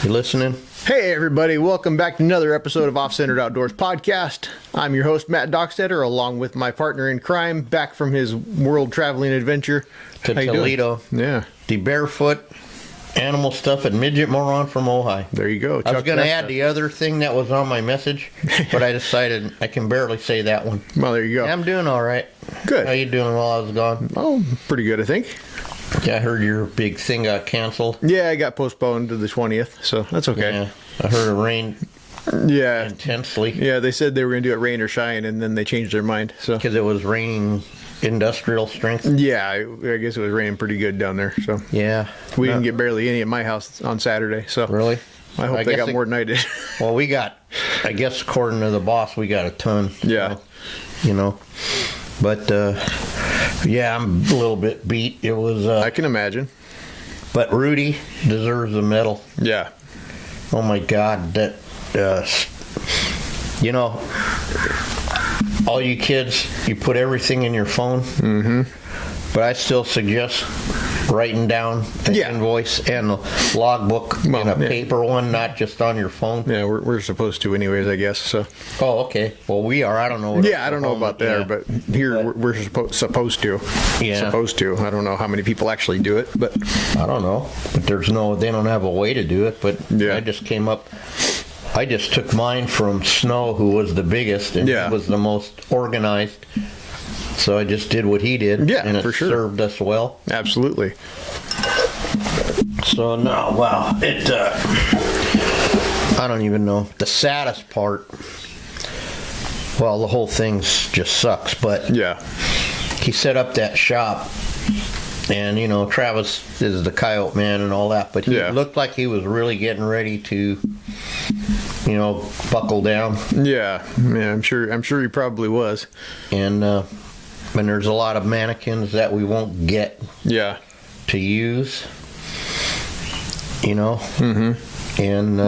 You listening? Hey everybody, welcome back to another episode of OffCentered Outdoors Podcast. I'm your host, Matt Dockstetter, along with my partner in crime, back from his world traveling adventure. To Toledo. Yeah. The barefoot animal stuff and midget moron from Ojai. There you go. I was going to add the other thing that was on my message, but I decided I can barely say that one. Well, there you go. I'm doing all right. Good. How you doing while I was gone? Oh, pretty good, I think. Yeah, I heard your big thing got canceled. Yeah, I got postponed to the 20th, so that's okay. Yeah, I heard it rained intensely. Yeah, they said they were going to do it rain or shine, and then they changed their mind. So because it was raining industrial strength. Yeah, I guess it was raining pretty good down there. So yeah, we didn't get barely any at my house on Saturday. So really, I hope they got more than I did. Well, we got, I guess according to the boss, we got a ton. Yeah, so, you know, but yeah, I'm a little bit beat. It was. I can imagine. But Rudy deserves a medal. Yeah. Oh my God, that you know, all you kids, you put everything in your phone. Mm-hmm. But I still suggest writing down the invoice and the logbook in a paper one, not just on your phone. Yeah, we're supposed to anyways, I guess. So. Oh, okay. Well, we are. I don't know. I don't know about there, but here we're supposed to. Yeah. Supposed to. I don't know how many people actually do it, but I don't know. But they don't have a way to do it. But I just came up. I just took mine from Snow, who was the biggest and he was the most organized. So I just did what he did. Yeah, and it for sure. served us well. Absolutely. So no, wow, it. I don't even know the saddest part. Well, the whole thing's just sucks, but he set up that shop, and you know Travis is the coyote man and all that, but he looked like he was really getting ready to, you know, buckle down. Yeah, I'm sure he probably was. And there's a lot of mannequins that we won't get to use, you know. Mm-hmm. And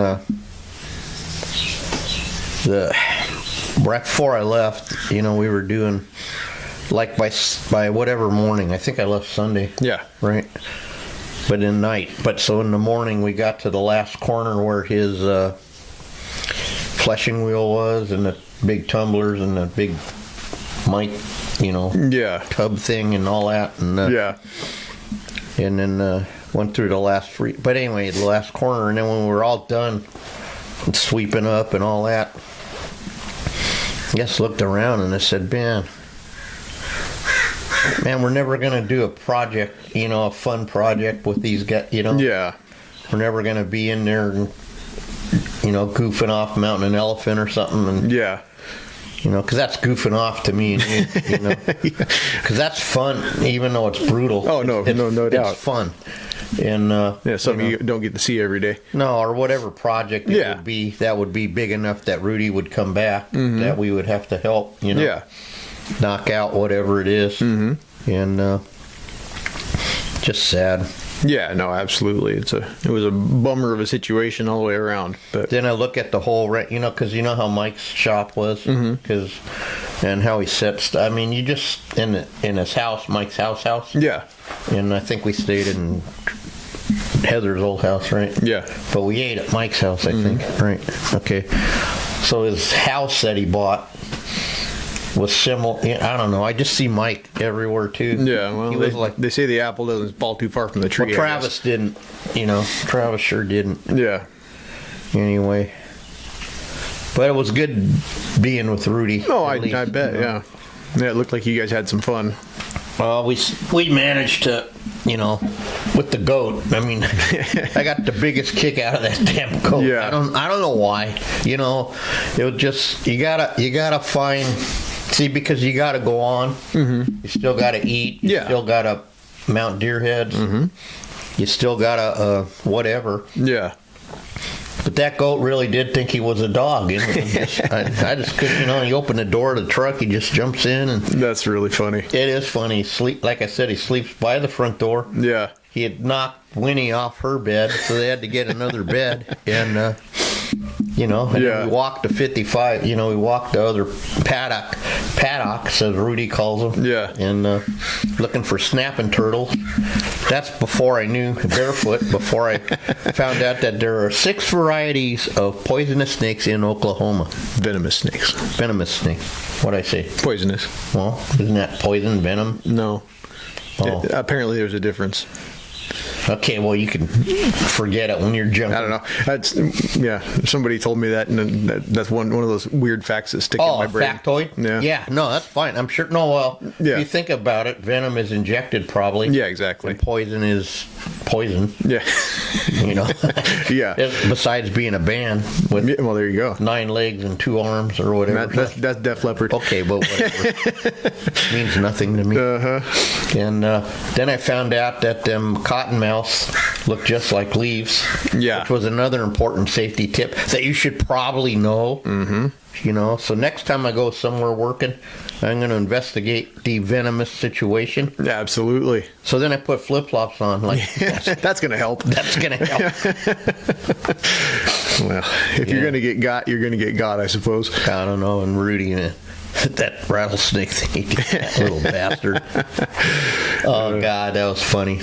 right before I left, you know, we were doing like by whatever morning. I think I left Sunday. Yeah. Right. But in night. But so in the morning we got to the last corner where his fleshing wheel was, and the big tumblers and the big mic, you know, tub thing and all that, and and then went through the last three. But anyway, the last corner, and then when we were all done and sweeping up and all that, I just looked around and I said, man, we're never gonna do a project, you know, a fun project with these guys, you know. Yeah. We're never gonna be in there, and, you know, goofing off, mounting an elephant or something, and you know, because that's goofing off to me, you know, because that's fun, even though it's brutal. Oh, no doubt. It's fun. And something you don't get to see every day. No, or whatever project it would be, that would be big enough that Rudy would come back, that we would have to help, you know, knock out whatever it is. Mm-hmm. And just sad. Yeah, no, absolutely. It was a bummer of a situation all the way around. But then I look at the whole, you know, because you know how Mike's shop was, and how he sets. I mean, you just in his house, Mike's house. Yeah. And I think we stayed in Heather's old house, right? Yeah. But we ate at Mike's house, I think. Right. Okay. So his house that he bought was similar. I don't know. I just see Mike everywhere too. Yeah, well, he was they say the apple doesn't fall too far from the tree. Well, Travis didn't. You know, Travis sure didn't. Yeah. Anyway, but it was good being with Rudy. Oh, I bet. You know? Yeah, it looked like you guys had some fun. Well, we managed to, you know, with the goat. I mean, I got the biggest kick out of that damn goat. Yeah. I don't know why. You know, it was just you gotta find. See, because you got to go on. Mm-hmm. You still got to eat. You still got to mount deer heads. Mm-hmm. You still got to whatever. Yeah. But that goat really did think he was a dog. You know? I just couldn't, you know, you open the door of the truck, he just jumps in. And that's really funny. It is funny. Like I said, he sleeps by the front door. Yeah. He had knocked Winnie off her bed, so they had to get another bed. And And then we walked to 55. We walked the other paddocks, as Rudy calls them. Yeah. And looking for snapping turtles. That's before I knew barefoot. Before I found out that there are 6 varieties of poisonous snakes in Oklahoma. Venomous snakes. Venomous snake. What'd I say? Poisonous. Well, isn't that poison venom? No. Oh. Apparently, there's a difference. Okay, well, you can forget it when you're jumping. I don't know. Somebody told me that, and that's one of those weird facts that stick in my brain. Factoid? Yeah, no, that's fine. I'm sure. No, well, if you think about it, venom is injected probably. Yeah, exactly. And poison is poison. Yeah. Yeah. Besides being a band with well, there you go. 9 legs and 2 arms or whatever. That's Def Leppard. Okay, but whatever. Means nothing to me. Uh-huh. And then I found out that them cottonmouths look just like leaves. Yeah. Which was another important safety tip that you should probably know. Mm-hmm. So next time I go somewhere working, I'm going to investigate the venomous situation. Yeah, absolutely. So then I put flip-flops on. That's going to help. That's going to help. Well, if you're going to get got, you're going to get got, I suppose. I don't know. And Rudy, that rattlesnake thing, that little bastard. Oh, God, that was funny.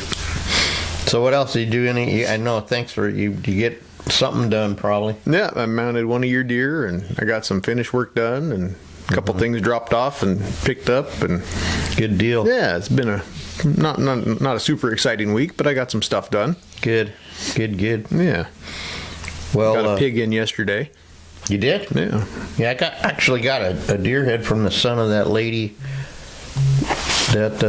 So what else did you do? I know, thanks for you get something done probably. Yeah, I mounted one of your deer, and I got some finish work done, and a couple things dropped off and picked up, and good deal. Yeah, it's been a not a super exciting week, but I got some stuff done. Good. Yeah. Well, got a pig in yesterday. You did? Yeah. Yeah, I actually got a deer head from the son of that lady that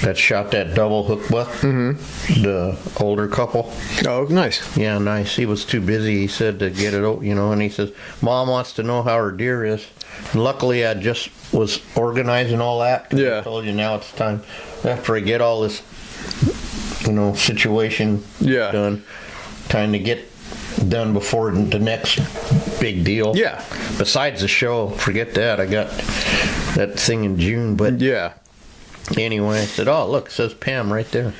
that shot that double hook buck, the older couple. Oh, nice. Yeah, nice. He was too busy, he said, to get it, and he says, Mom wants to know how her deer is. And luckily, I just was organizing all that. Yeah. I told you now it's time. After I get all this, situation done, time to get done before the next big deal. Yeah. Besides the show, forget that. I got that thing in June, but yeah. Anyway, I said, "Oh, look, it says Pam right there."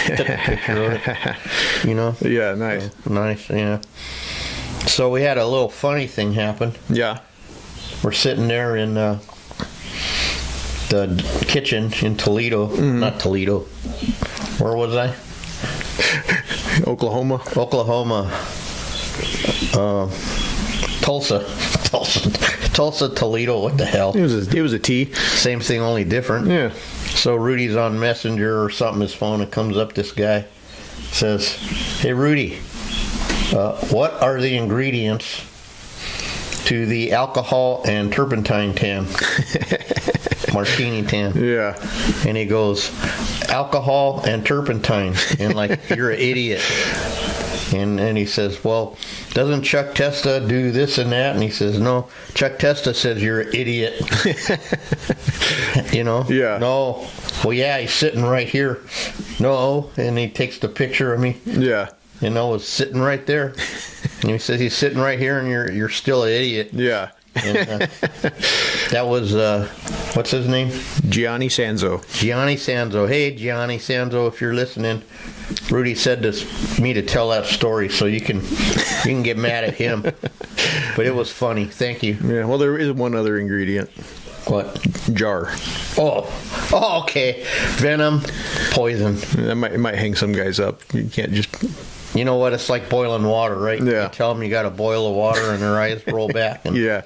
Took a picture of it. Yeah, nice. So, nice, yeah. So we had a little funny thing happen. Yeah. We're sitting there in the kitchen in Toledo. Not Toledo. Where was I? Oklahoma. Tulsa, Toledo. What the hell? It was a T. Same thing, only different. Yeah. So Rudy's on Messenger or something, his phone, and comes up this guy, says, "Hey Rudy, what are the ingredients to the alcohol and turpentine tam, martini tam?" Yeah. And he goes, "Alcohol and turpentine," and like, "You're an idiot." And he says, "Well, doesn't Chuck Testa do this and that?" And he says, "No, Chuck Testa says you're an idiot." Yeah. No. Well, yeah, he's sitting right here. No. And he takes the picture of me. Yeah. It's sitting right there. And he says he's sitting right here, and you're still an idiot. Yeah. And, that was what's his name? Gianni Sanzo. Hey, Gianni Sanzo, if you're listening, Rudy said to me to tell that story so you can get mad at him. But it was funny. Thank you. Yeah. Well, there is one other ingredient. What? Jar. Oh, okay. Venom, poison. That might hang some guys up. You can't just. You know what? It's like boiling water, right? Yeah. You tell them you got to boil the water, and their eyes roll back. And, yeah.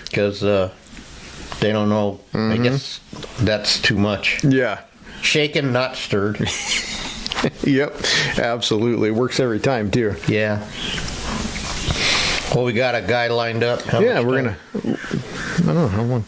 Because they don't know. I guess that's too much. Yeah. Shaken, not stirred. Yep. Absolutely. Works every time, too. Yeah. Well, we got a guy lined up. We're going to. I don't know how long.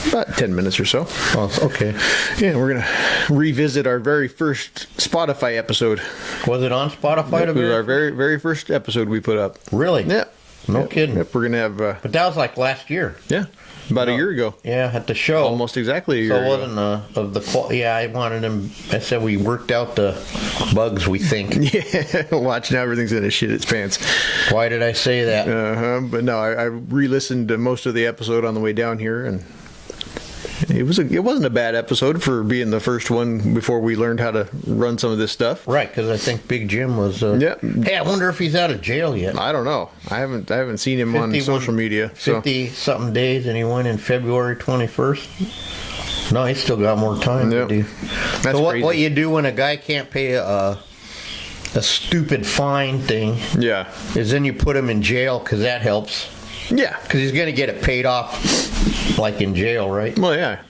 About 10 minutes or so. Oh, okay. Yeah, we're going to revisit our very first Spotify episode. Was it on Spotify? It was our very, very first episode we put up. Really? Yeah. No kidding. Yep, we're going to have... but that was like last year. Yeah. About a year ago. Yeah, at the show. Almost exactly a year ago. So it wasn't of the... Yeah, I wanted him... I said we worked out the bugs, we think. Yeah. Watch, now everything's going to shit its pants. Why did I say that? But no, I re-listened to most of the episode on the way down here, and It wasn't a bad episode for being the first one before we learned how to run some of this stuff. Right, because I think Big Jim was. Yeah. Hey, I wonder if he's out of jail yet. I don't know. I haven't seen him on social media. 50-something days, and he went in February 21st. No, he's still got more time to do. That's so crazy. what you do when a guy can't pay a stupid fine thing? Yeah. Is then you put him in jail because that helps. Yeah. Because he's going to get it paid off, like in jail, right? Well, yeah.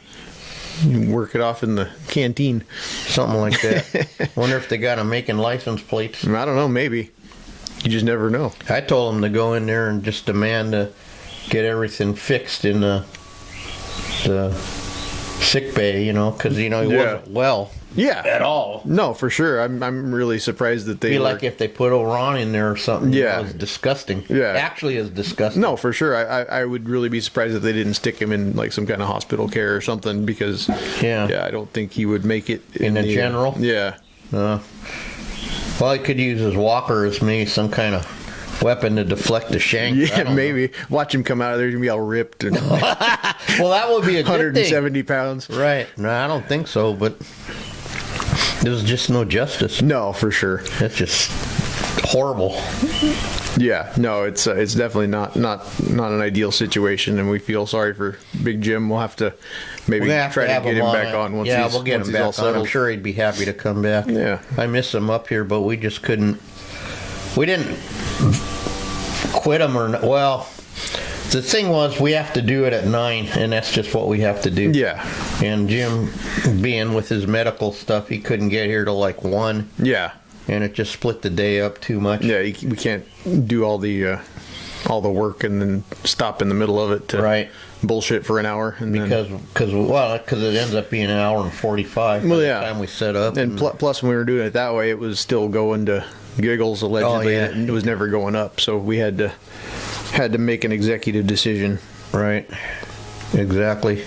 You work it off in the canteen. Something like that. Wonder if they got him making license plates. I don't know. Maybe. You just never know. I told him to go in there and just demand to get everything fixed in the sick bay, because he wasn't well. Yeah. At all. No, for sure. I'm really surprised that they. Be like if they put Oran in there or something. Yeah. It was disgusting. Yeah. Actually, is disgusting. No, for sure. I would really be surprised if they didn't stick him in like some kind of hospital care or something because. Yeah, I don't think he would make it in the general. Yeah. Well, he could use his walker as maybe some kind of weapon to deflect the shank. Yeah, maybe. Watch him come out of there and be all ripped. And well, that would be a good 170 pounds. Right. No, I don't think so, but there's just no justice. No, for sure. It's just horrible. Yeah, no, it's definitely not an ideal situation, and we feel sorry for Big Jim. We'll have to maybe try to get him back on once he's we'll get him back on. I'm sure he'd be happy to come back. Yeah. I miss him up here, but we just couldn't. We didn't quit him well, the thing was we have to do it at 9, and that's just what we have to do. Yeah. And Jim, being with his medical stuff, he couldn't get here till like 1. Yeah. And it just split the day up too much. Yeah, we can't do all the work and then stop in the middle of it to bullshit for an hour. And because it ends up being an hour and 45 by the time we set up. And plus, when we were doing it that way, it was still going to Giggles allegedly, and it was never going up. So we had to make an executive decision. Right. Exactly.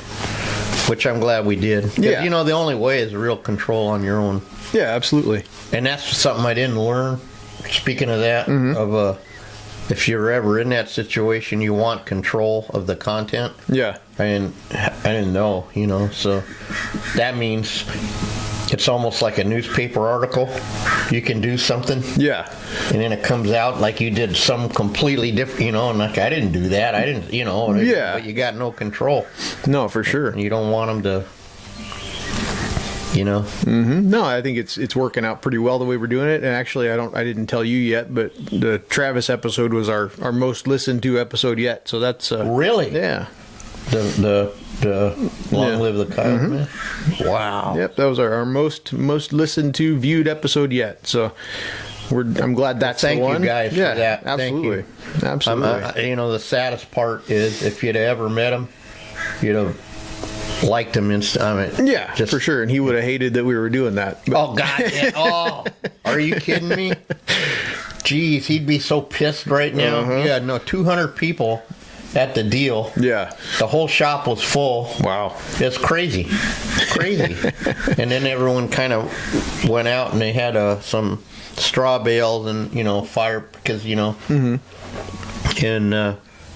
Which I'm glad we did. Yeah. The only way is real control on your own. Yeah, absolutely. And that's something I didn't learn. Speaking of that, if you're ever in that situation, you want control of the content. Yeah. I didn't know, so that means it's almost like a newspaper article. You can do something. Yeah. And then it comes out like you did some completely different, and like I didn't do that. I didn't, Yeah. But you got no control. No, for sure. And you don't want them to, No, I think it's working out pretty well the way we're doing it. And actually, I didn't tell you yet, but the Travis episode was our most listened to episode yet. So that's really, yeah. The Long Live the Coyote Man. Wow. Yep, that was our most listened to, viewed episode yet. So I'm glad that's the one. Thank you guys for that. Absolutely. Thank you. Absolutely. The saddest part is if you'd ever met him, you'd have liked him instantly. Yeah, for sure. And he would have hated that we were doing that. But. Oh, God. Oh, are you kidding me? Jeez, he'd be so pissed right now. Yeah, no, 200 people at the deal. Yeah. The whole shop was full. Wow. It's crazy. Crazy. And then everyone kind of went out and they had some straw bales and, fire because, and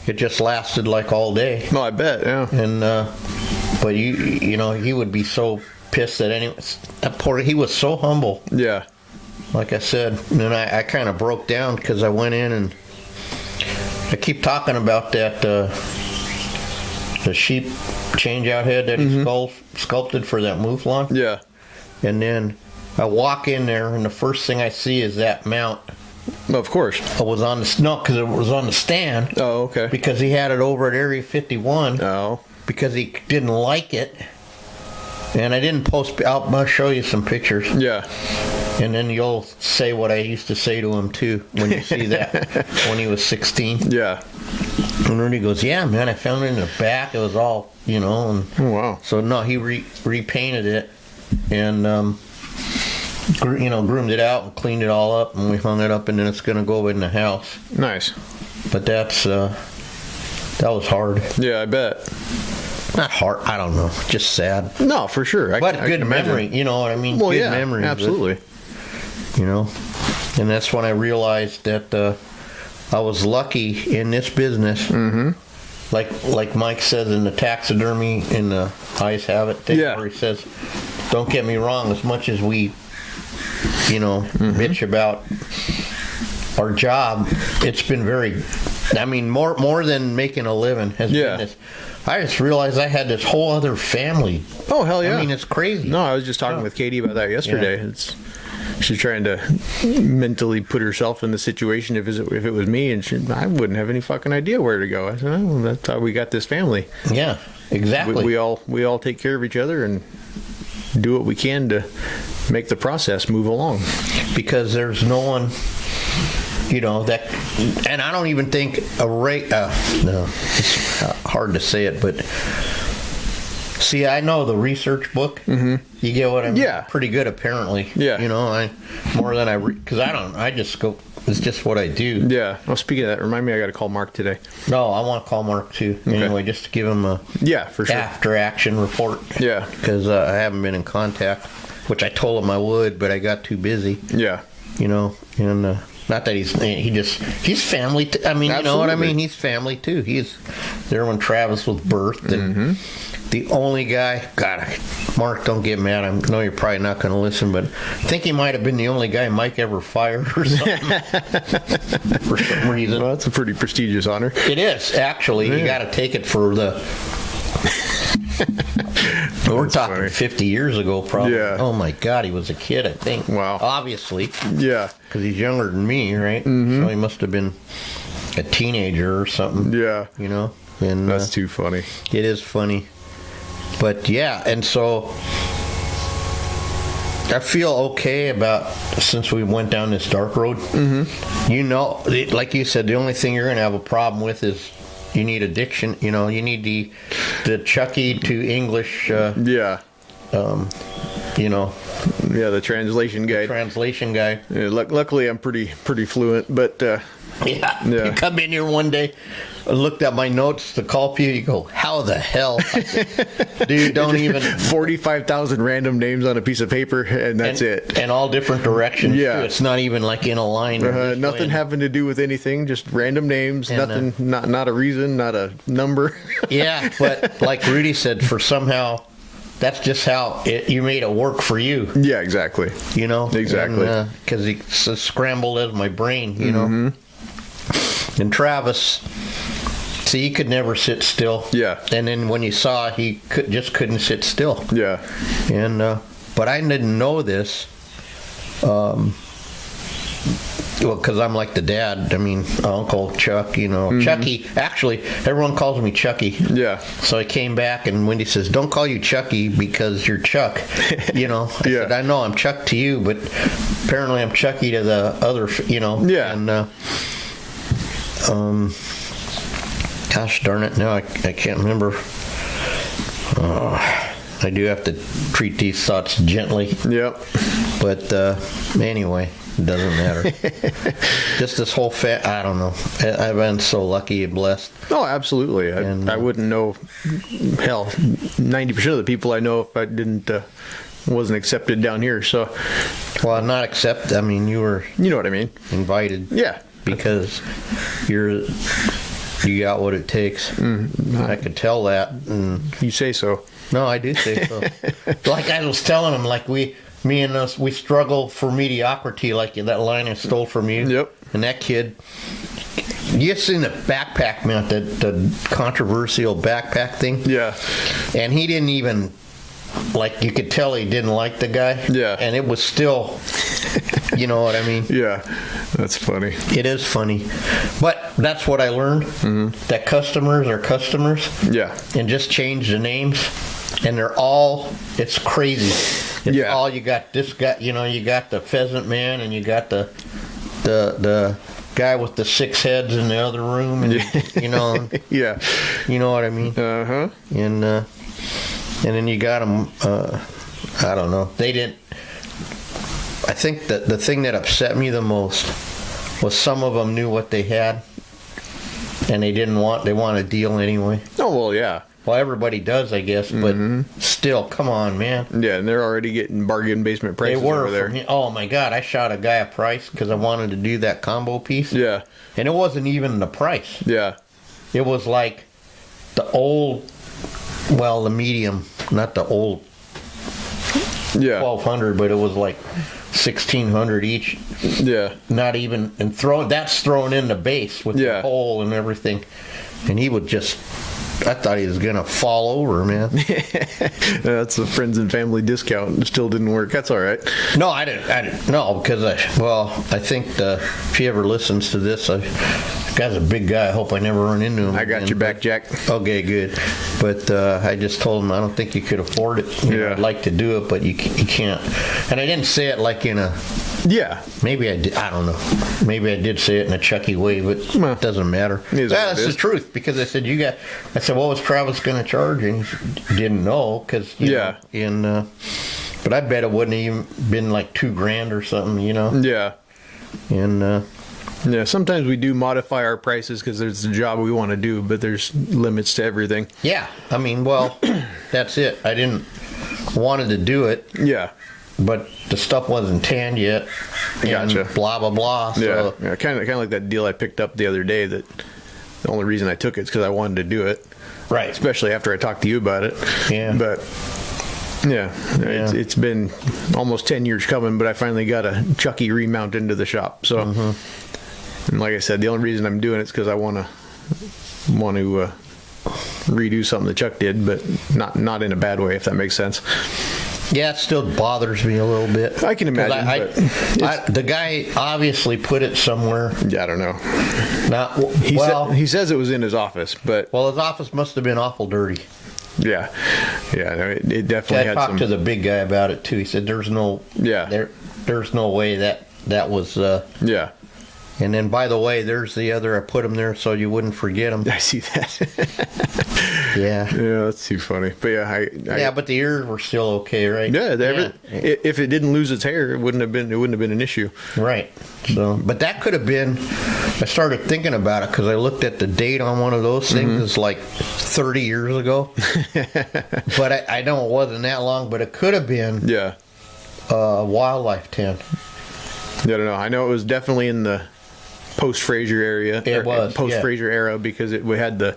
it just lasted like all day. No, I bet, yeah. And, but he would be so pissed that he was so humble. Yeah. Like I said, and then I kind of broke down because I went in and I keep talking about that the sheep change-out head that he sculpted for that mouflon. Yeah. And then I walk in there, and the first thing I see is that mount. Of course. It was on because it was on the stand. Oh, okay. Because he had it over at Area 51. Oh. Because he didn't like it. And I didn't post. I'll show you some pictures. Yeah. And then you'll say what I used to say to him, too, when you see that, when he was 16. Yeah. And then he goes, yeah, man, I found it in the back. It was all, And, oh, wow. So, no, he repainted it and, groomed it out and cleaned it all up. And we hung it up, and then it's going to go in the house. Nice. But that was hard. Yeah, I bet. Not hard. I don't know. Just sad. No, for sure. But good memory. You know what I mean? Well, good yeah, memory. absolutely. And that's when I realized that I was lucky in this business like Mike says in the taxidermy in the Eyes Have It thing, where he says, don't get me wrong, as much as we, bitch about our job, it's been very, more than making a living has been this. I just realized I had this whole other family. Oh, hell yeah. It's crazy. No, I was just talking with Katie about that yesterday. Yeah. She's trying to mentally put herself in the situation if it was me, and I wouldn't have any fucking idea where to go. I said, well, that's how we got this family. Yeah, exactly. We all take care of each other and do what we can to make the process move along. Because there's no one... that, and I don't even think no, it's hard to say it, but see, I know the research book. Mm-hmm. You get what I mean? Yeah. Pretty good, apparently. Yeah. More than because I just go, it's just what I do. Yeah. Well, speaking of that, remind me, I got to call Mark today. No, I want to call Mark too. Okay. Anyway, just to give him a for sure. after action report. Yeah. Because I haven't been in contact, which I told him I would, but I got too busy. Yeah. And, not that he's family. Absolutely. You know what I mean? He's family too. He's there when Travis was birthed, and the only guy. God, Mark, don't get mad. I know you're probably not going to listen, but I think he might have been the only guy Mike ever fired or something for some reason. Well, that's a pretty prestigious honor. It is actually. Yeah. You got to take it for the. We're talking funny. 50 years ago, probably. Yeah. Oh my God, he was a kid, I think. Wow. Obviously. Yeah. Because he's younger than me, right? Mm-hmm. So he must have been a teenager or something. Yeah. And that's too funny. It is funny. But yeah, and so I feel okay about since we went down this dark road. Mm-hmm. Like you said, the only thing you're going to have a problem with is you need a diction. You need the Chucky to English. Yeah, the translation guy. Yeah, luckily, I'm pretty fluent, but yeah. You come in here one day, I looked at my notes to call you. You go, how the hell, dude? Don't even 45,000 random names on a piece of paper, and that's it. And all different directions. Yeah, too. It's not even like in a line. Nothing having to do with anything. Just random names. And, nothing. Not a reason. Not a number. Yeah, but like Rudy said, for somehow. That's just how you made it work for you. Yeah, exactly. Exactly. Because it's scrambled as my brain, And Travis, see, he could never sit still. Yeah. And then when you saw, he just couldn't sit still. Yeah. And but I didn't know this. Because I'm like the dad. Uncle Chuck, Chucky. Actually, everyone calls me Chucky. Yeah. So I came back, and Wendy says, don't call you Chucky because you're Chuck. I said, I know I'm Chuck to you, but apparently I'm Chucky to the other, Yeah. And, gosh darn it, now I can't remember. I do have to treat these thoughts gently. Yep. But anyway, it doesn't matter. Just this whole I don't know. I've been so lucky and blessed. Oh, absolutely. I wouldn't know, hell, 90% of the people I know if I wasn't accepted down here. So, well, not accept. You were. You know what I mean. Invited. Yeah. Because you got what it takes. I could tell that. And you say so. No, I do say so. Like I was telling him, like me and us, we struggle for mediocrity, like that line I stole from you. Yep. And that kid, you seen the backpack, man, the controversial backpack thing? Yeah. And he didn't even, like, you could tell he didn't like the guy. Yeah. And it was still, you know what I mean? Yeah. That's funny. It is funny. But that's what I learned, that customers are customers. Yeah. And just change the names. And they're all, it's crazy. It's all, you got this guy, you got the pheasant man, and you got the guy with the 6 heads in the other room, and yeah, you know what I mean. And then you got them. I don't know. They didn't. I think that the thing that upset me the most was some of them knew what they had, and they want a deal anyway. Oh well, yeah. Well, everybody does, I guess, but still, come on, man. Yeah, and they're already getting bargain basement prices over there. Oh, my God, I shot a guy a price because I wanted to do that combo piece. Yeah. And it wasn't even the price. Yeah. It was like the old, well, the medium, not the old 1200, but it was like 1600 each. Yeah. Not even, and that's thrown in the base with the hole and everything. And he would just, I thought he was going to fall over, man. That's a friends and family discount. It still didn't work. That's all right. No, I didn't. No, because I think if he ever listens to this, the guy's a big guy. I hope I never run into him. I got your back, Jack. Okay, good. But I just told him I don't think you could afford it. You know, I'd like to do it, but you can't. And I didn't say it like in a... Yeah. Maybe I did. I don't know. Maybe I did say it in a Chucky way, but it doesn't matter. That's the truth, because I said, I said, what was Travis going to charge? And he didn't know, because, but I bet it wouldn't have even been like $2,000 or something, you know? Yeah. And, yeah, sometimes we do modify our prices because there's a job we want to do, but there's limits to everything. Yeah. I mean, well, that's it. I didn't wanted to do it. Yeah. But the stuff wasn't tanned yet. Gotcha. Blah, blah, blah. So. Yeah. Kind of like that deal I picked up the other day, that the only reason I took it is because I wanted to do it. Right. Especially after I talked to you about it. Yeah. But, it's been almost 10 years coming, but I finally got a Chucky remount into the shop. So, and like I said, the only reason I'm doing it is because I want to redo something that Chuck did, but not in a bad way, if that makes sense. Yeah, it still bothers me a little bit. I can imagine. The guy obviously put it somewhere. Yeah, I don't know. He says it was in his office, but... Well, his office must have been awful dirty. Yeah. Yeah, no, it definitely had some... I talked to the big guy about it, too. He said there's no... Yeah. There's no way that was... Yeah. And then, by the way, there's the other. I put them there so you wouldn't forget them. I see that. Yeah. Yeah, that's too funny. But yeah, but the ears were still okay, right? Yeah, if it didn't lose its hair, it wouldn't have been an issue. Right. So, but that could have been. I started thinking about it because I looked at the date on one of those things. It's like 30 years ago. But I know it wasn't that long. But it could have been. Yeah. Wildlife tent. Yeah, I don't know. I know it was definitely in the post-Fraser area. It was post-Fraser era, because we had the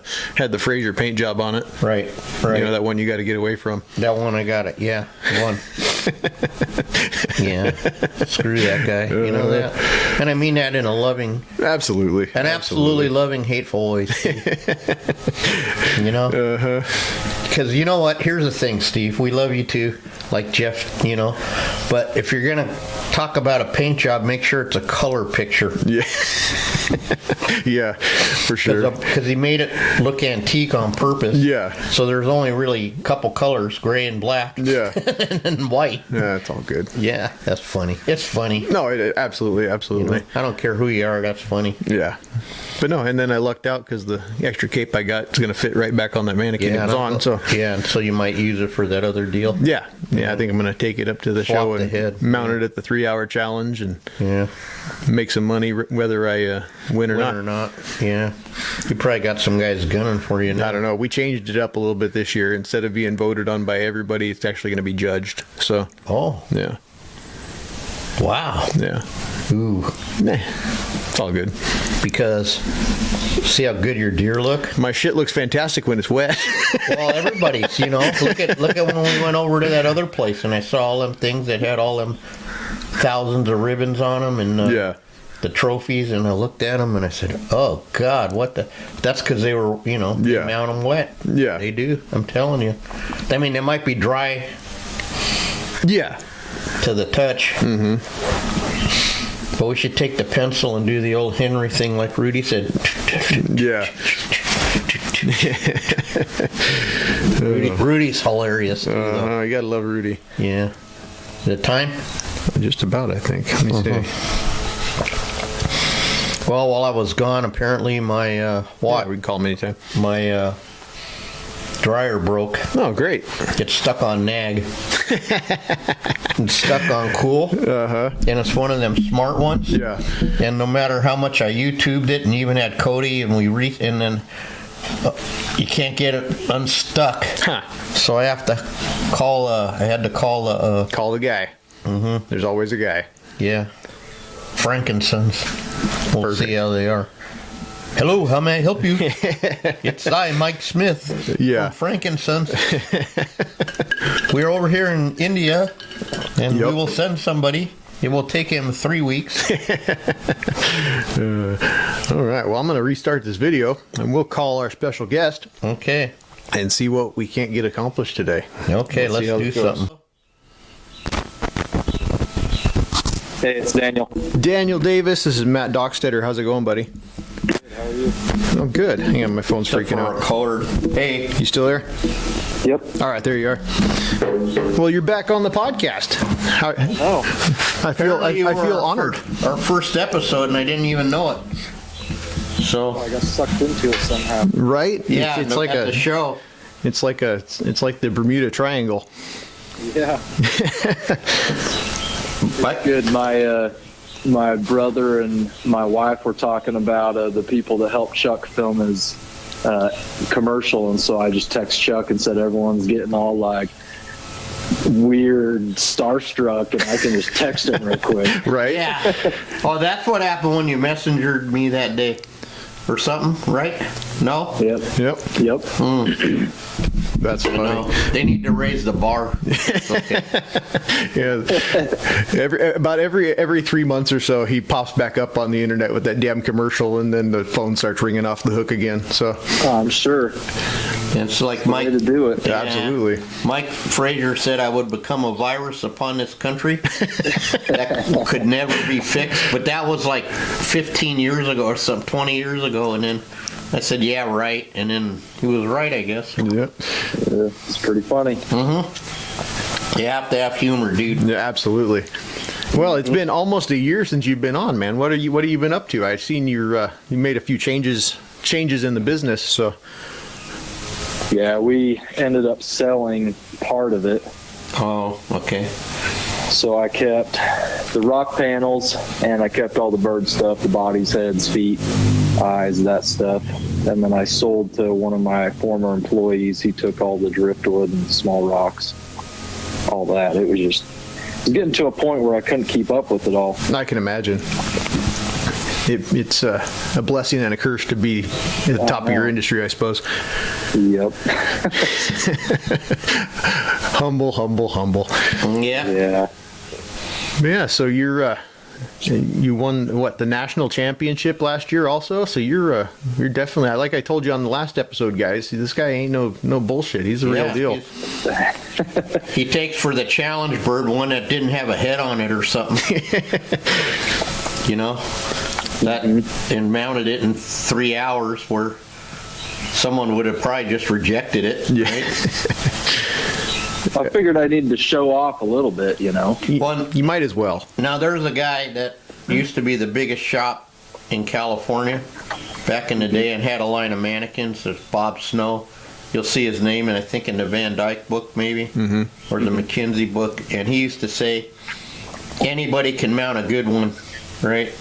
Fraser paint job on it. Right. You know, that one you got to get away from. That one I got it. Yeah, one. Yeah. Screw that guy. You know that. And I mean that in a loving. Absolutely. Absolutely loving, hateful way. You know. Because you know what? Here's the thing, Steve. We love you too, like Jeff. You know, but if you're gonna talk about a paint job, make sure it's a color picture. Yeah. Yeah, for sure. Because he made it look antique on purpose. Yeah. So there's only really a couple colors, gray and black. Yeah. And white. Yeah, it's all good. Yeah, that's funny. It's funny. No, absolutely. You know, I don't care who you are, that's funny. Yeah. But no, and then I lucked out because the extra cape I got is going to fit right back on that mannequin it was on. So yeah, and so you might use it for that other deal. Yeah. I think I'm going to take it up to the show and mount it at the 3-hour challenge and make some money whether I win or not. Yeah. You probably got some guys gunning for you now. I don't know. We changed it up a little bit this year. Instead of being voted on by everybody, it's actually going to be judged. So. Oh. Yeah. Wow. Yeah. Ooh. Nah. It's all good. Because see how good your deer look? My shit looks fantastic when it's wet. Well, everybody's, you know. Look at when we went over to that other place and I saw all them things that had all them thousands of ribbons on them and the trophies, and I looked at them and I said, "Oh God, what the?" That's because they were, you know, they mount them wet. Yeah, they do. I'm telling you. I mean, they might be dry. Yeah. To the touch. But we should take the pencil and do the old Henry thing like Rudy said. Yeah. Rudy's hilarious. You gotta love Rudy. Yeah. Is it time? Just about, I think. Let me see. Well, while I was gone, apparently my we can call him anytime. My dryer broke. Oh, great. It's stuck on nag. It's stuck on cool. And it's one of them smart ones. Yeah. And no matter how much I YouTubed it and even had Cody and and then you can't get it unstuck. Huh. So I have to call call the guy. There's always a guy. Yeah. Frankincense. We'll see how they are. Hello, how may I help you? It's I, Mike Smith, from Frankinsons. We're over here in India, and we will send somebody. It will take him 3 weeks. All right, well, I'm going to restart this video, and we'll call our special guest. Okay. And see what we can't get accomplished today. Okay, let's do something. Hey, it's Daniel. Daniel Davis, this is Matt Dockstetter. How's it going, buddy? Good, how are you? I'm good. Hang on, my phone's freaking out. Colored. Hey. You still there? Yep. All right, there you are. Well, you're back on the podcast. I feel honored. Our first episode, and I didn't even know it. So I got sucked into it somehow. Right? Yeah, it's like the show. It's like the Bermuda Triangle. Yeah. But good. My brother and my wife were talking about the people that helped Chuck film his commercial, and so I just text Chuck and said everyone's getting all like weird starstruck, and I can just text him real quick. Right? Yeah. Oh, that's what happened when you messengered me that day. Or something, right? No? Yep. That's funny. No, they need to raise the bar. Okay. Yeah. Every 3 months or so, he pops back up on the internet with that damn commercial, and then the phone starts ringing off the hook again. So I'm sure. It's like Mike to do it. Yeah, absolutely. Mike Frazier said I would become a virus upon this country that could never be fixed. But that was like 15 years ago or some 20 years ago, and then I said, "Yeah, right," and then he was right, I guess. Yep. Yeah, it's pretty funny. You have to have humor, dude. Yeah, absolutely. Well, it's been almost a year since you've been on, man. What have you been up to? I've seen you made a few changes in the business, so. Yeah, we ended up selling part of it. Oh, okay. So I kept the rock panels, and I kept all the bird stuff, the bodies, heads, feet, eyes, that stuff. And then I sold to one of my former employees. He took all the driftwood and small rocks, all that. It was getting to a point where I couldn't keep up with it all. I can imagine. It's a blessing and a curse to be at the top of your industry, I suppose. Yep. Humble. Yeah. Yeah. So you won the national championship last year also. So you're definitely, like I told you on the last episode, guys. This guy ain't no bullshit. He's the real deal. He takes for the challenge bird one that didn't have a head on it or something. You know. That and mounted it in 3 hours, where someone would have probably just rejected it. Yeah. Right? I figured I needed to show off a little bit, you know. Well, you might as well. Now there's a guy that used to be the biggest shop in California back in the day and had a line of mannequins. There's Bob Snow. You'll see his name, and I think in the Van Dyke book maybe, or the McKinsey book. And he used to say, anybody can mount a good one, right?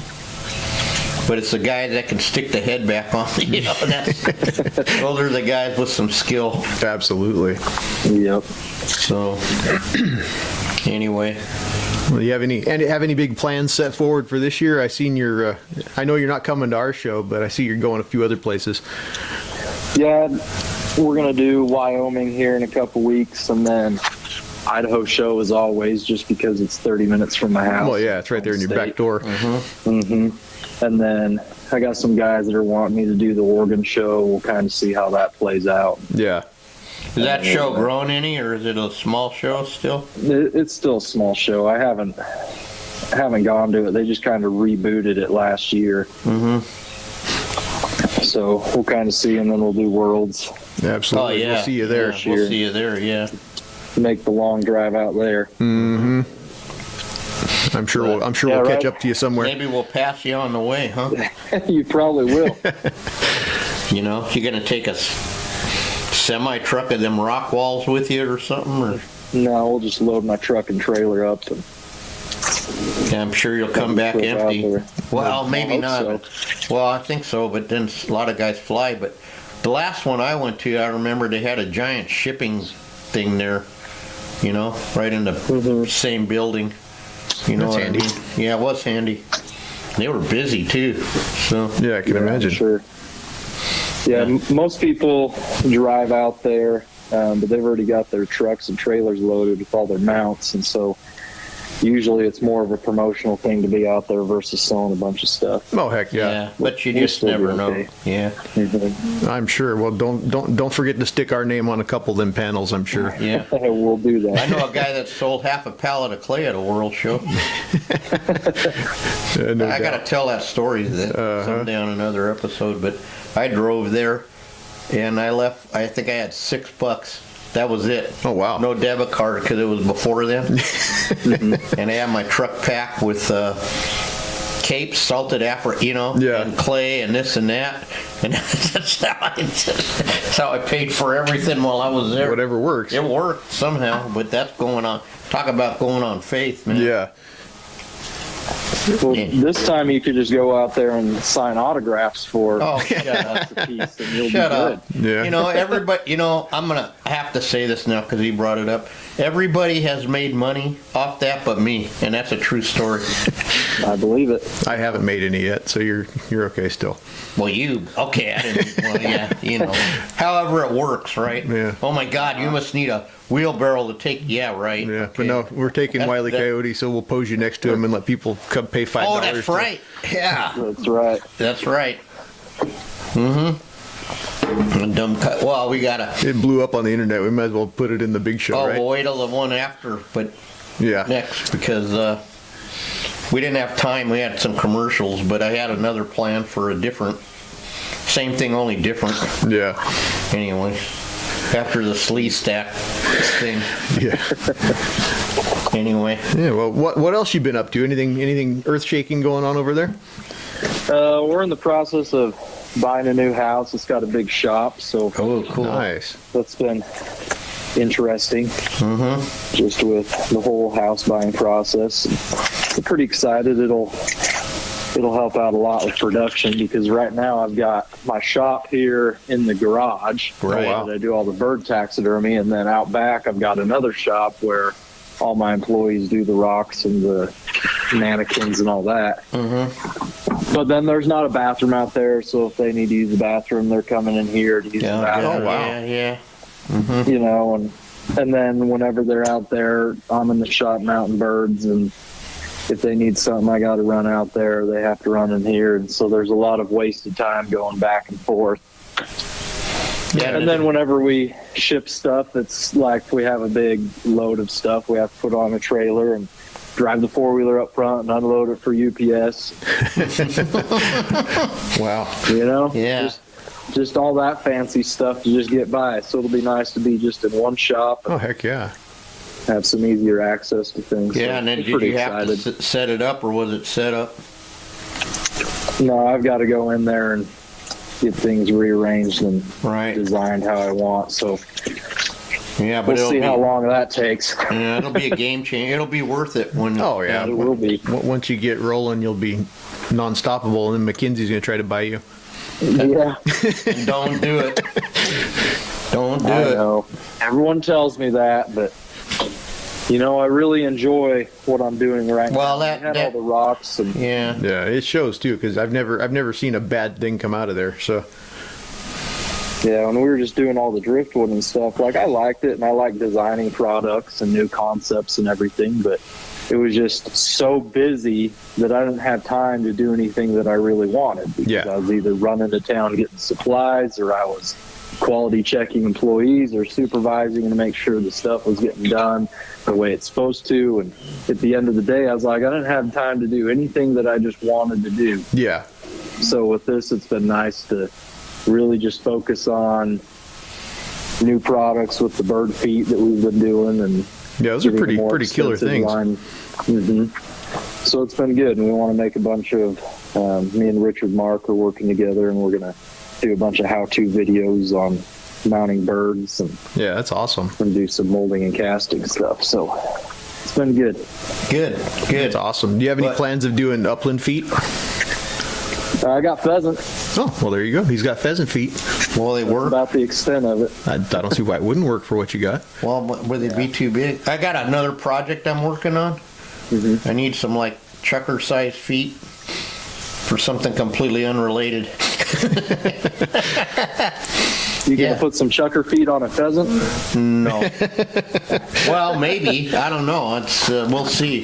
But it's the guy that can stick the head back on. You know, those are the guys with some skill. Absolutely. Yep. So, anyway. Well, you have any big plans set forward for this year? I know you're not coming to our show, but I see you're going a few other places. Yeah, we're gonna do Wyoming here in a couple weeks, and then Idaho show as always, just because it's 30 minutes from my house. Well, yeah, it's right there in your back door. And then I got some guys that are wanting me to do the Oregon show. We'll kind of see how that plays out. Yeah. Is that show grown any, or is it a small show still? It's still a small show. I haven't gone to it. They just kind of rebooted it last year. So we'll kind of see, and then we'll do Worlds. Absolutely. Oh, yeah. We'll see you there. Yeah, we'll see you there, yeah. Make the long drive out there. I'm sure we'll catch up to you somewhere. Maybe we'll pass you on the way, huh? You probably will. You know, you're going to take a semi-truck of them rock walls with you or something? Or? No, we'll just load my truck and trailer up. And yeah, I'm sure you'll come back empty. Well, maybe not. So. Well, I think so, but then a lot of guys fly. But the last one I went to, I remember they had a giant shipping thing there, you know, right in the same building. You know what handy. I mean? Yeah, it was handy. They were busy too. So yeah, I can imagine. Sure. Yeah, most people drive out there, but they've already got their trucks and trailers loaded with all their mounts, and so usually it's more of a promotional thing to be out there versus selling a bunch of stuff. Oh heck yeah. Yeah, but you just never know. Okay. Yeah. Mm-hmm. I'm sure. Well, don't forget to stick our name on a couple of them panels. I'm sure. Yeah. We'll do that. I know a guy that sold half a pallet of clay at a world show. No I got to doubt. tell that story that someday on another episode, but I drove there and I left, I think I had $6. That was it. Oh, wow. No debit card because it was before then. And I had my truck packed with capes, salted Yeah. and clay and this and that. And that's how I paid for everything while I was there. Whatever works. It worked somehow, but that's going on. Talk about going on faith, man. Yeah. Well, this time you could just go out there and sign autographs for Oh, shut up. a piece, and you'll Shut be up. good. Yeah. Everybody, I'm going to have to say this now because he brought it up. Everybody has made money off that but me, and that's a true story. I believe it. I haven't made any yet, so you're okay still. Well, okay, I didn't, well, yeah, however it works, right? Yeah. Oh, my God, you must need a wheelbarrow to take, yeah, right. Yeah, okay. but no, we're taking That- Wile E. that- Coyote, so we'll pose you next to him and let people come pay $5. Oh, that's right. Yeah, That's right. that's right. Dumb cut. Well, we got to, It blew up on the internet. We might as well put it in the big show, right? we'll wait till the one after, but Yeah. next because we didn't have time. We had some commercials, but I had another plan for a different, same thing, only different. Yeah. Anyway, after the slee stack thing. Yeah. Anyway, Yeah. Well, what else you been up to? Anything earth shaking going on over there? We're in the process of buying a new house. It's got a big shop, so oh, cool. Nice. that's been interesting. Just with the whole house buying process. I'm pretty excited. It'll help out a lot with production because right now I've got my shop here in the garage. Right. Oh, wow. That I do all the bird taxidermy, and then out back I've got another shop where all my employees do the rocks and the mannequins and all that. But then there's not a bathroom out there, so if they need to use the bathroom, they're coming in here to use the bathroom. Oh, wow. Yeah. And then whenever they're out there, I'm in the shop mounting birds, and if they need something, I got to run out there. They have to run in here, and so there's a lot of wasted time going back and forth. Yeah. And then whenever we ship stuff, it's like we have a big load of stuff we have to put on a trailer and drive the four-wheeler up front and unload it for UPS. Wow. Yeah. Just all that fancy stuff to just get by. So it'll be nice to be just in one shop Oh and heck yeah. have some easier access to things. Yeah, So and then I'm did pretty you have to excited. set it up, or was it set up? No, I've got to go in there and get things rearranged and Right. designed how I want. So Yeah, but we'll see how long that takes. Yeah, it'll be a game changer. It'll be worth it when. Oh yeah. It will be. Once you get rolling, you'll be non-stoppable, and then McKinsey's gonna try to buy you. Yeah, Don't do it. Don't do I it. know. Everyone tells me that, but I really enjoy what I'm doing right Well, now. that- I had that- all the rocks and Yeah. Yeah, it shows too, because I've never seen a bad thing come out of there. So yeah, when we were just doing all the driftwood and stuff, like I liked it and I like designing products and new concepts and everything, but it was just so busy that I didn't have time to do anything that I really wanted because Yeah. I was either running to town getting supplies or I was quality checking employees or supervising to make sure the stuff was getting done the way it's supposed to. And at the end of the day, I was like, I didn't have time to do anything that I just wanted to do. yeah, So with this, it's been nice to really just focus on new products with the bird feet that we've been doing, and yeah, those are getting a more pretty killer extensive things. line. So it's been good, and we want to make a bunch of. Me and Richard Mark are working together, and we're gonna do a bunch of how-to videos on mounting birds and Yeah, that's awesome. do some molding and casting stuff. So it's been good. Good. Good. That's awesome. Do you have any But- plans of doing upland feet? I got pheasant. Oh, well, there you go. He's got pheasant feet. Well, they work. About the extent of it. I don't see why it wouldn't work for what you got. Well, would they be too big? I got another project I'm working on. I need some like chucker-sized feet. for something completely unrelated. You gonna put some chucker feet on a pheasant? No. Well, maybe. I don't know. It's we'll see.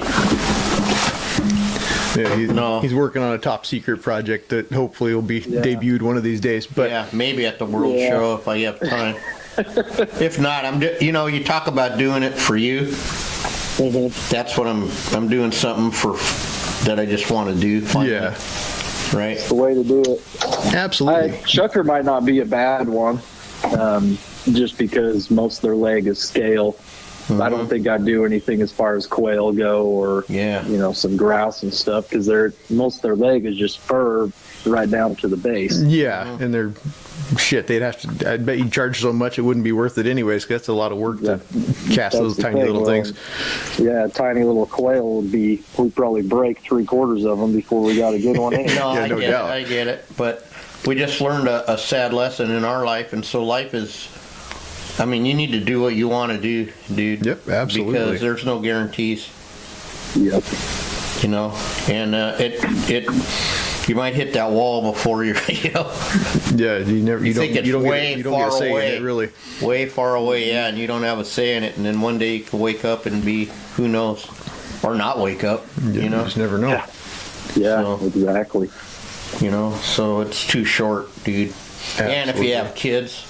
Yeah, he's working on a top secret project that hopefully will be debuted one of these days. But yeah, maybe at the World Show if I have time. If not, you talk about doing it for you. Mm-hmm. That's what I'm doing something for that I just want to do. Finally. Yeah. Right. The way to do it. Absolutely. Chucker might not be a bad one, just because most of their leg is scale. Mm-hmm. I don't think I'd do anything as far as quail go or some grouse and stuff, because most of their leg is just fur right down to the base. Yeah, and they're they'd have to. I bet you'd charge so much it wouldn't be worth it anyways. Cause that's a lot of work to cast those tiny little things. Yeah, tiny little quail we'd probably break 3/4 of them before we got a good one in. No, yeah, no doubt. I get it. But we just learned a sad lesson in our life, and so life is. I mean, you need to do what you want to do, dude. Yep, absolutely. Because there's no guarantees. Yep. And you might hit that wall before you're, Yeah, you don't get a say in it, really. Way far away, yeah, and you don't have a say in it, and then one day you can wake up and be, who knows, or not wake up, You just never know. Yeah, exactly. So it's too short, dude. Absolutely. And if you have kids,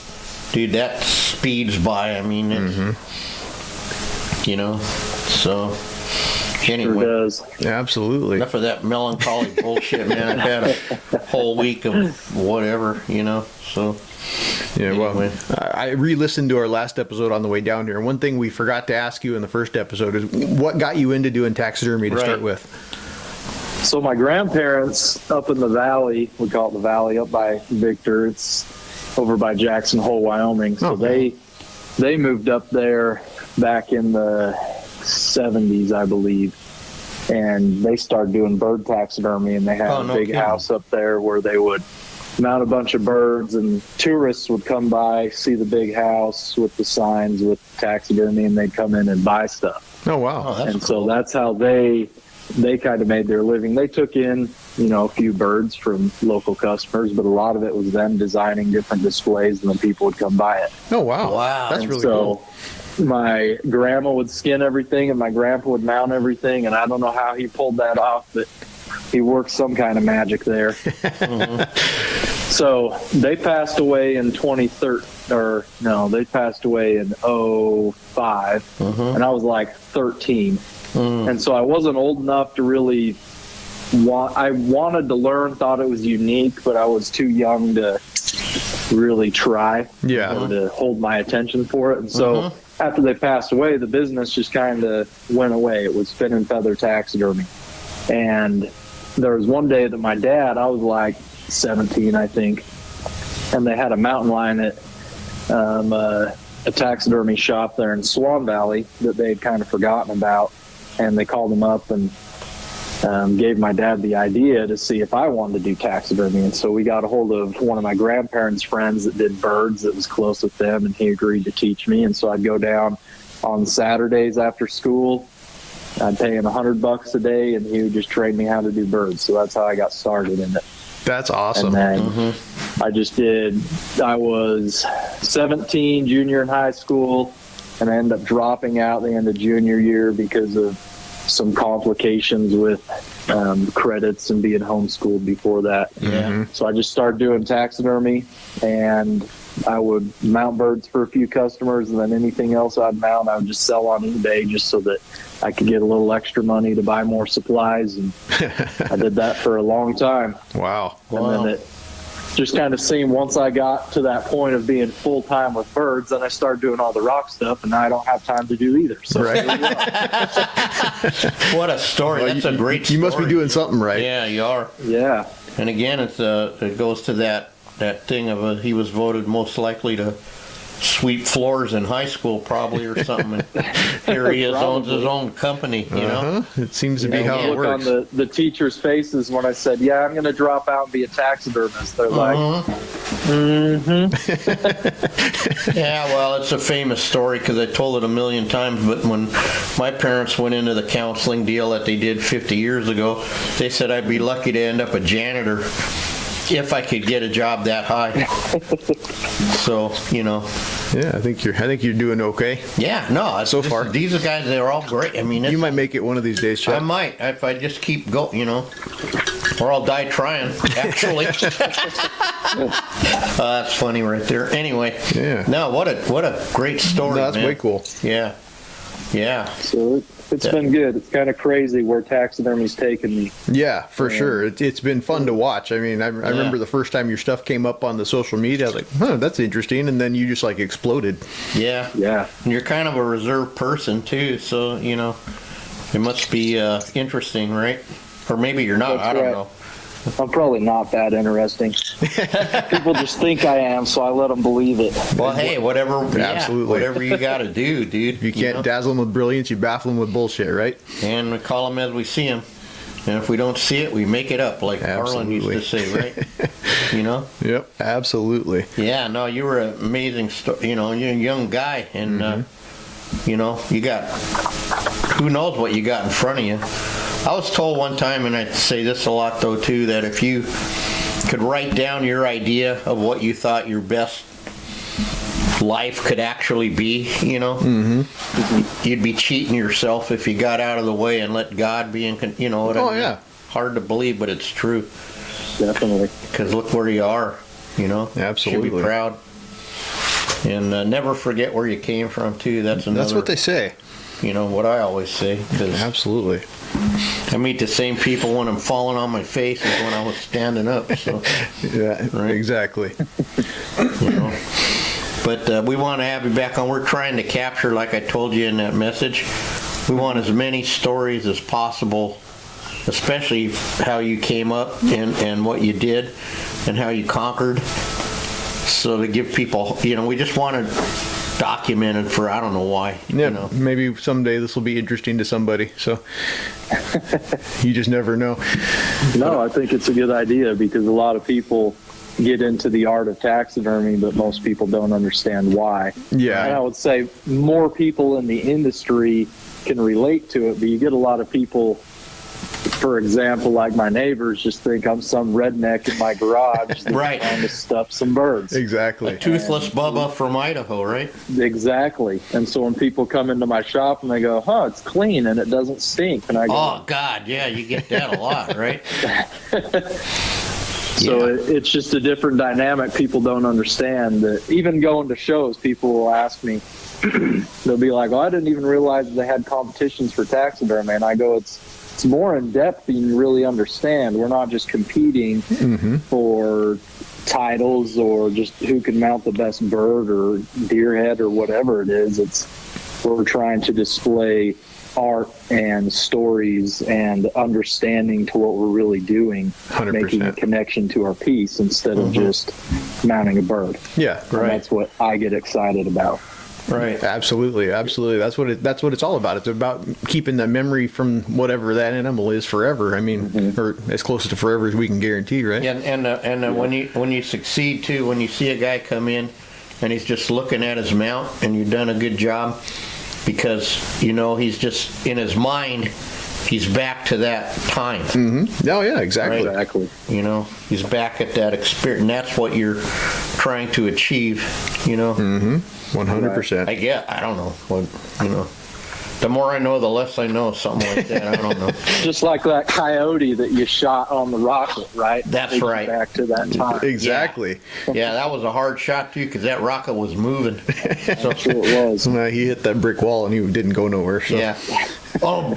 dude, that speeds by. I mean, so anyway. Sure does. Absolutely. Enough of that melancholy bullshit, man. I've had a whole week of whatever, so. Yeah, anyway. well, I re-listened to our last episode on the way down here. One thing we forgot to ask you in the first episode is what got you into doing taxidermy to start with? So my grandparents up in the valley, we call it the valley up by Victor. It's over by Jackson Hole, Wyoming. So they moved up there back in the 70s, I believe. And they started doing bird taxidermy, and they had a big house up there where they would mount a bunch of birds, and tourists would come by, see the big house with the signs with taxidermy, and they'd come in and buy stuff. Oh, wow. Oh, that's cool. So that's how they kind of made their living. They took in, a few birds from local customers, but a lot of it was them designing different displays, and then people would come buy it. Oh, wow. Wow. That's really cool. My grandma would skin everything, and my grandpa would mount everything, and I don't know how he pulled that off, but he worked some kind of magic there. So they passed away in 2013, they passed away in 2005, and I was like 13. And so I wasn't old enough to really I wanted to learn, thought it was unique, but I was too young to really try to hold my attention for it. And so after they passed away, the business just kind of went away. It was fin and feather taxidermy. And there was one day that my dad, I was like 17, I think, and they had a mountain lion at a taxidermy shop there in Swan Valley that they'd kind of forgotten about. And they called him up and gave my dad the idea to see if I wanted to do taxidermy. And so we got a hold of one of my grandparents' friends that did birds that was close with them, and he agreed to teach me. And so I'd go down on Saturdays after school. I'd pay him $100 a day, and he would just train me how to do birds. So that's how I got started in it. That's awesome. And then I was 17, junior in high school, and I ended up dropping out the end of junior year because of some complications with credits and being homeschooled before that. So I just started doing taxidermy, and I would mount birds for a few customers, and then anything else I'd mount, I would just sell on eBay just so that I could get a little extra money to buy more supplies. And I did that for a long time. Wow. And then it just kind of seemed, once I got to that point of being full-time with birds, then I started doing all the rock stuff, and now I don't have time to do either. So What a story. Well, That's a great story. You must be doing something right. Yeah, you are. Yeah. And again, it goes to that thing of he was voted most likely to sweep floors in high school probably or something. And here he is, owns his own company, you know? It seems to be how it look works. on the teachers' faces when I said, yeah, I'm going to drop out and be a taxidermist. They're like, Yeah, well, it's a famous story because I told it a million times, but when my parents went into the counseling deal that they did 50 years ago, they said I'd be lucky to end up a janitor if I could get a job that high. So, you know. Yeah, I think you're doing okay. Yeah, no. So far. These are guys, they're all great. I mean, You might make it one of these days, Chuck. I might, if I just keep going, you know. Or I'll die trying, actually. That's funny right there. Anyway. Yeah. No, what a great story, No, that's man. way cool. Yeah. Yeah. so it's been good. It's kind of crazy where taxidermy's taken me. Yeah, for sure. It's been fun to watch. I mean, I remember the first time your stuff came up on the social media, I was like, huh, that's interesting. And then you just like exploded. Yeah. Yeah. And you're kind of a reserved person, too. So, you know, it must be interesting, right? Or maybe you're not. That's I don't right. know. I'm probably not that interesting. People just think I am, so I let them believe it. Well, hey, whatever. Yeah, Absolutely. whatever you got to do, dude. You can't know? dazzle them with brilliance, you baffle them with bullshit, right? And we call them as we see them. And if we don't see it, we make it up, like Harlan used to say, right? You know? Yep, absolutely. Yeah, no, you were an amazing, you know, you're a young guy, and, you know, you got, who knows what you got in front of you. I was told one time, and I say this a lot, though, too, that if you could write down your idea of what you thought your best life could actually be, you know, you'd be cheating yourself if you got out of the way and let God be in, you know what I mean? Yeah. Hard to believe, but it's true. Definitely. Because look where you are, you know? Absolutely. Should be proud. And never forget where you came from, too. That's another, That's what they say. you know, what I always say. 'Cause Absolutely. I meet the same people when I'm falling on my face as when I was standing up. So, Yeah, Right. exactly. you know. But we want to have you back on. We're trying to capture, like I told you in that message, we want as many stories as possible, especially how you came up and what you did and how you conquered. So to give people, you know, we just want to document it for, I don't know why. Yeah, You know. maybe someday this will be interesting to somebody. So you just never know. No, I think it's a good idea because a lot of people get into the art of taxidermy, but most people don't understand why. Yeah. And I would say more people in the industry can relate to it, but you get a lot of people, for example, like my neighbors, just think I'm some redneck in my garage that's Right. trying to stuff some birds. Exactly. Toothless Bubba from Idaho, right? Exactly. And so when people come into my shop and they go, huh, it's clean and it doesn't stink. And I go, Oh, God, yeah, you get that a lot, right? so it's just a different dynamic people don't understand. That even going to shows, people will ask me, they'll be like, oh, I didn't even realize they had competitions for taxidermy. And I go, it's more in depth than you really understand. We're not just competing for titles or just who can mount the best bird or deer head or whatever it is. We're trying to display art and stories and understanding to what we're really doing, 100%. making a connection to our piece instead of just mounting a bird. Yeah, And Right. that's what I get excited about. Right. absolutely, absolutely. That's what it's all about. It's about keeping the memory from whatever that animal is forever. I mean, or as close to forever as we can guarantee, right? And when you succeed too, when you see a guy come in and he's just looking at his mount and you've done a good job, because you know he's just in his mind, he's back to that time. Oh yeah, exactly. Right. Exactly. You know, he's back at that experience, and that's what you're trying to achieve. You know, 100%. I don't know what, you know. The more I know, the less I know. Something like that. I don't know. Just like that coyote that you shot on the rocket, right? That's Takes you right. Back to that time. Exactly. Yeah, that was a hard shot too, because that rocket was moving. So, That's what it was. He hit that brick wall and he didn't go nowhere. So. yeah. Oh,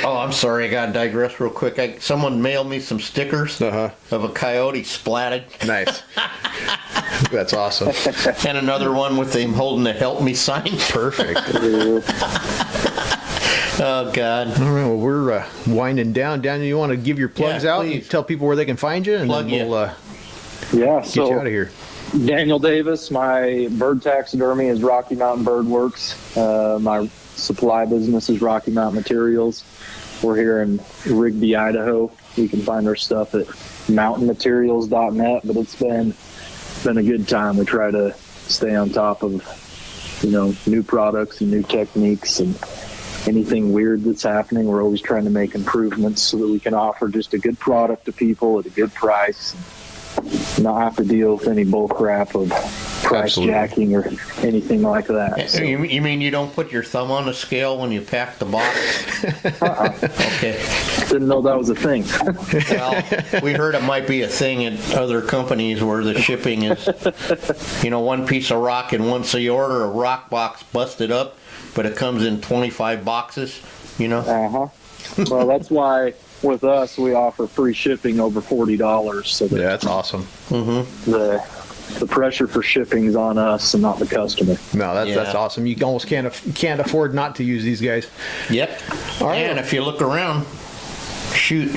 I'm sorry. I got to digress real quick. Someone mailed me some stickers of a coyote splatted, Nice. That's awesome. and another one with him holding a "Help Me" sign. Perfect. Oh God. All right. Well, we're winding down. Daniel, you want to give your plugs Yeah, out please. and tell people where they can find you, and Plug then you. we'll Yeah, get you out so of here. Daniel Davis. My bird taxidermy is Rocky Mountain Bird Works. My supply business is Rocky Mountain Materials. We're here in Rigby, Idaho. You can find our stuff at mountainmaterials.net, but it's been a good time. We try to stay on top of, new products and new techniques and anything weird that's happening. We're always trying to make improvements so that we can offer just a good product to people at a good price, not have to deal with any bull crap of price jacking or anything like that. So. You mean you don't put your thumb on the scale when you pack the box? Okay. Didn't know that was a thing. Well, we heard it might be a thing at other companies where the shipping is, one piece of rock, and once you order a rock box busted up, but it comes in 25 boxes, Well, that's why with us we offer free shipping over $40. So that that's awesome. Mm-hmm. The pressure for shipping is on us and not the customer. No, that's awesome. You almost can't afford not to use these guys. Yep. All right. And if you look around, shoot,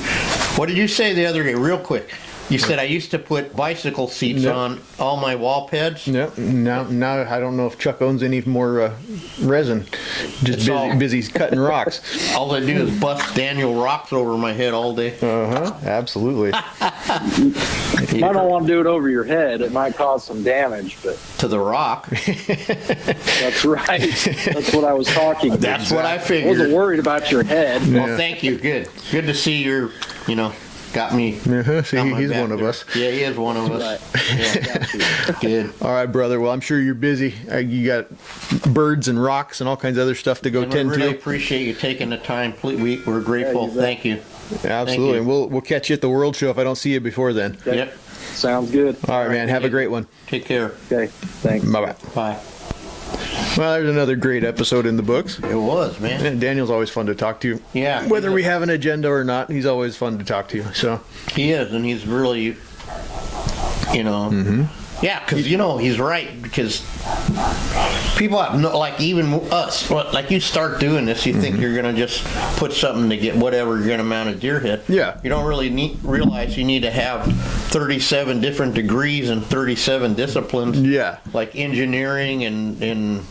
what did you say the other day? Real quick. You said I used to put bicycle seats on all my wall pads. Yep. Now I don't know if Chuck owns any more resin. Just busy cutting rocks. All I do is bust Daniel rocks over my head all day. Absolutely. You might not want to do it over your head. It might cause some damage, but to the rock. That's right. That's what I was talking about. That's what I figured. I wasn't worried about your head. Well, thank you. Good to see you're, got me. See, he's one of us. Yeah, he is one of us. Right. Yeah. Good. All right, brother. Well, I'm sure you're busy. You got birds and rocks and all kinds of other stuff to go tend to. We really to. appreciate you taking the time. We're grateful. Thank you. Absolutely. And we'll catch you at the World Show if I don't see you before then. Okay. Yep. Sounds good. All right, man. Have a great one. Take care. Okay. Thanks. Bye-bye. Bye. Well, there's another great episode in the books. It was, man. And Daniel's always fun to talk to. Yeah. Whether we have an agenda or not, he's always fun to talk to. So he is, and he's really, yeah, because he's right. Because people have like even us, like you start doing this, you think you're gonna just put something to get whatever you're gonna mount a deer head. Yeah. You don't really realize you need to have 37 different degrees and 37 disciplines. Yeah. Like engineering and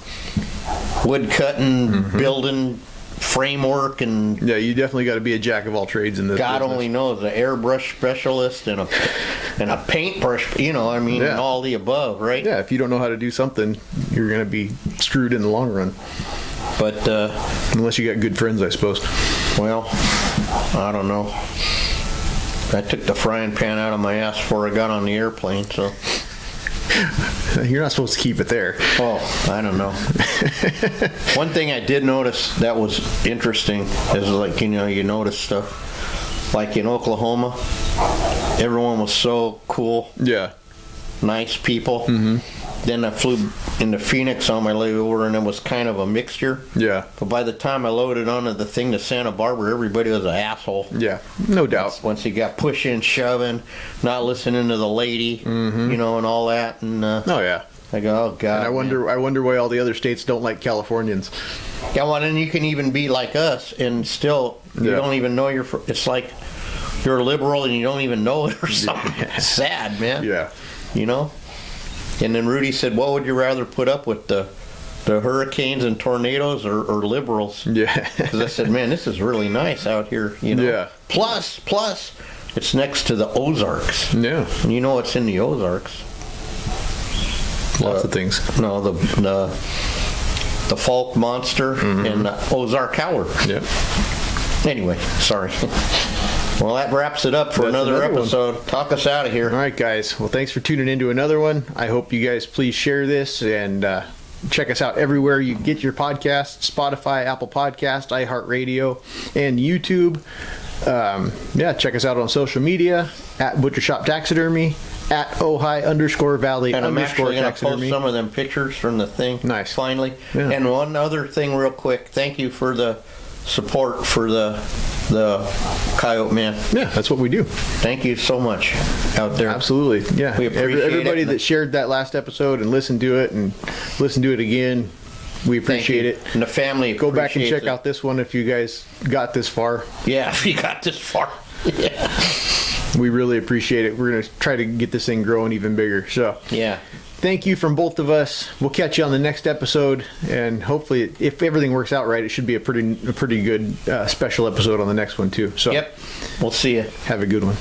wood cutting, building, framework, and yeah, you definitely got to be a jack of all trades in this. God business. only knows, an airbrush specialist and a paintbrush, and all the above, right? Yeah, if you don't know how to do something, you're going to be screwed in the long run. But unless you got good friends, I suppose. Well, I don't know. I took the frying pan out of my ass before I got on the airplane, so. You're not supposed to keep it there. Oh, I don't know. One thing I did notice that was interesting is like, you notice stuff. Like in Oklahoma, everyone was so cool. Yeah. Nice people. Then I flew into Phoenix on my layover, and it was kind of a mixture. Yeah. But by the time I loaded onto the thing to Santa Barbara, everybody was an asshole. Yeah, no doubt. Once you got pushing, shoving, not listening to the lady, and all that. And oh yeah. I go, oh God. And I wonder why all the other states don't like Californians. Yeah, well, and you can even be like us, and still you don't even know it's like you're a liberal and you don't even know it or something. It's sad, man. Yeah. And then Rudy said, what would you rather put up with, the hurricanes and tornadoes or liberals? Yeah. Because I said, man, this is really nice out here, Yeah. Plus, it's next to the Ozarks. Yeah. And you know what's in the Ozarks? Lots of things. No, the Falk Monster and the Ozark Howler. Yeah. Anyway, sorry. Well, that wraps it up for another episode. Talk us out of here. All right, guys. Well, thanks for tuning into another one. I hope you guys please share this and check us out everywhere you get your podcasts: Spotify, Apple Podcast, iHeartRadio, and YouTube. Check us out on social media at Butcher Shop Taxidermy, at Ojai_Valley And I'm actually going to Taxidermy. post some of them pictures from the thing. Nice. Finally. Yeah. And one other thing real quick. Thank you for the support for the Coyote Man. Yeah, that's what we do. Thank you so much out there. Absolutely. Yeah. We appreciate everybody it. that shared that last episode and listened to it and listened to it again. We appreciate it. And the family Go back and check it. out this one if you guys got this far. Yeah, if you got this far. Yeah. we really appreciate it. We're going to try to get this thing growing even bigger. So Yeah. thank you from both of us. We'll catch you on the next episode, and hopefully, if everything works out right, it should be a pretty good special episode on the next one too. So Yep. We'll see you. have a good one.